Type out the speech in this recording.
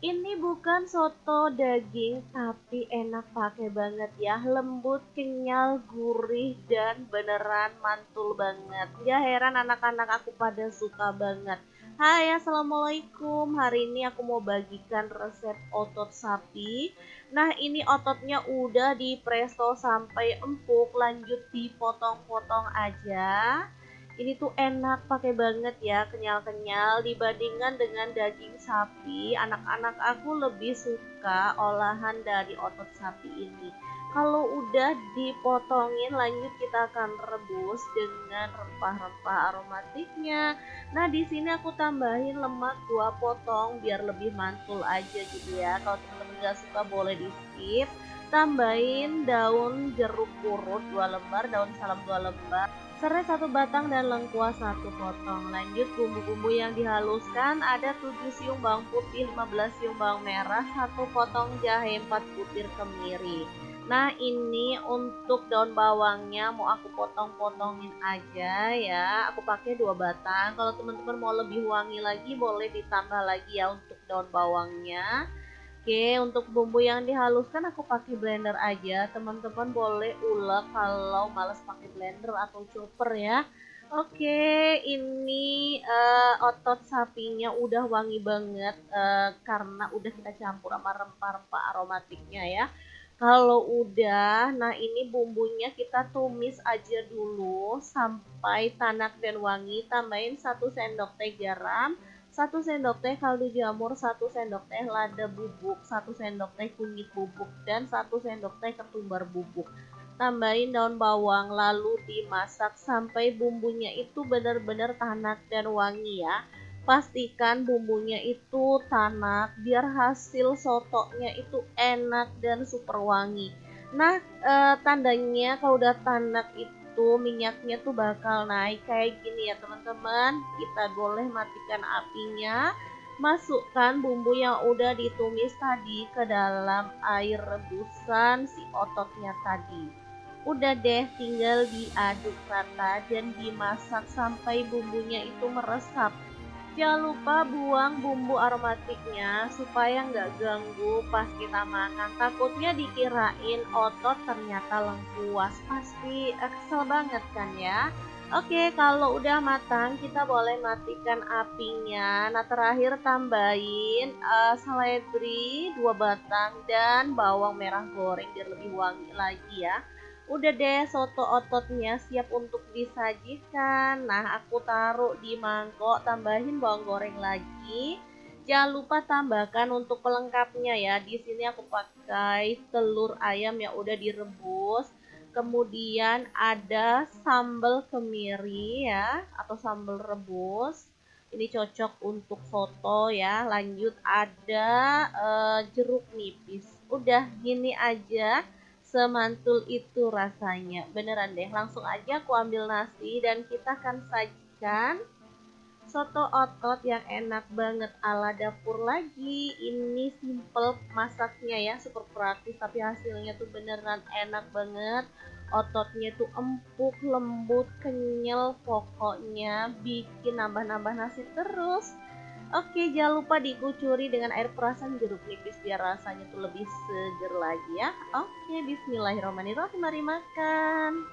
Ini bukan soto daging, tapi enak pakai banget ya. Lembut, kenyal, gurih, dan beneran mantul banget. Gak heran anak-anak aku pada suka banget. Hai, assalamualaikum. Hari ini aku mau bagikan resep otot sapi. Nah, ini ototnya udah di presto sampai empuk. Lanjut dipotong-potong aja. Ini tuh enak pakai banget ya, kenyal-kenyal dibandingkan dengan daging sapi. Anak-anak aku lebih suka olahan dari otot sapi ini. Kalau udah dipotongin, lanjut kita akan rebus dengan rempah-rempah aromatiknya. Nah, di sini aku tambahin lemak 2 potong biar lebih mantul aja gitu ya. Kalau teman-teman gak suka boleh di skip. Tambahin daun jeruk purut 2 lembar, daun salam 2 lembar, serai 1 batang, dan lengkuas 1 potong. Lanjut bumbu-bumbu yang dihaluskan ada 7 siung bawang putih, 15 siung bawang merah, 1 potong jahe, 4 butir kemiri. Nah, ini untuk daun bawangnya mau aku potong-potongin aja ya. Aku pakai 2 batang. Kalau teman-teman mau lebih wangi lagi boleh ditambah lagi ya untuk daun bawangnya. Oke, untuk bumbu yang dihaluskan aku pakai blender aja. Teman-teman boleh ulek kalau males pakai blender atau chopper ya. Oke, ini otot sapinya udah wangi banget karena udah kita campur sama rempah-rempah aromatiknya ya. Kalau udah, nah ini bumbunya kita tumis aja dulu sampai tanak dan wangi. Tambahin 1 sendok teh garam, 1 sendok teh kaldu jamur, 1 sendok teh lada bubuk, 1 sendok teh kunyit bubuk, dan 1 sendok teh ketumbar bubuk. Tambahin daun bawang lalu dimasak sampai bumbunya itu benar-benar tanak dan wangi ya. Pastikan bumbunya itu tanak biar hasil sotonya itu enak dan super wangi. Nah, tandanya kalau udah tanak itu minyaknya tuh bakal naik kayak gini ya teman-teman. Kita boleh matikan apinya. Masukkan bumbu yang udah ditumis tadi ke dalam air rebusan si ototnya tadi. Udah deh, tinggal diaduk rata dan dimasak sampai bumbunya itu meresap. Jangan lupa buang bumbu aromatiknya supaya nggak ganggu pas kita makan. Takutnya dikirain otot ternyata lengkuas. Pasti kesel banget kan ya. Oke, kalau udah matang kita boleh matikan apinya. Nah, terakhir tambahin seledri 2 batang dan bawang merah goreng biar lebih wangi lagi ya. Udah deh, soto ototnya siap untuk disajikan. Nah, aku taruh di mangkok, tambahin bawang goreng lagi. Jangan lupa tambahkan untuk pelengkapnya ya. Di sini aku pakai telur ayam yang udah direbus. Kemudian ada sambal kemiri ya, atau sambal rebus. Ini cocok untuk soto ya. Lanjut ada jeruk nipis. Udah gini aja. Semantul itu rasanya. Beneran deh, langsung aja aku ambil nasi dan kita akan sajikan soto otot yang enak banget ala dapur lagi. Ini simple masaknya ya, super praktis tapi hasilnya tuh beneran enak banget. Ototnya tuh empuk, lembut, kenyal, pokoknya bikin nambah-nambah nasi terus. Oke, jangan lupa dikucuri dengan air perasan jeruk nipis biar rasanya tuh lebih seger lagi ya. Oke, bismillahirrahmanirrahim, mari makan.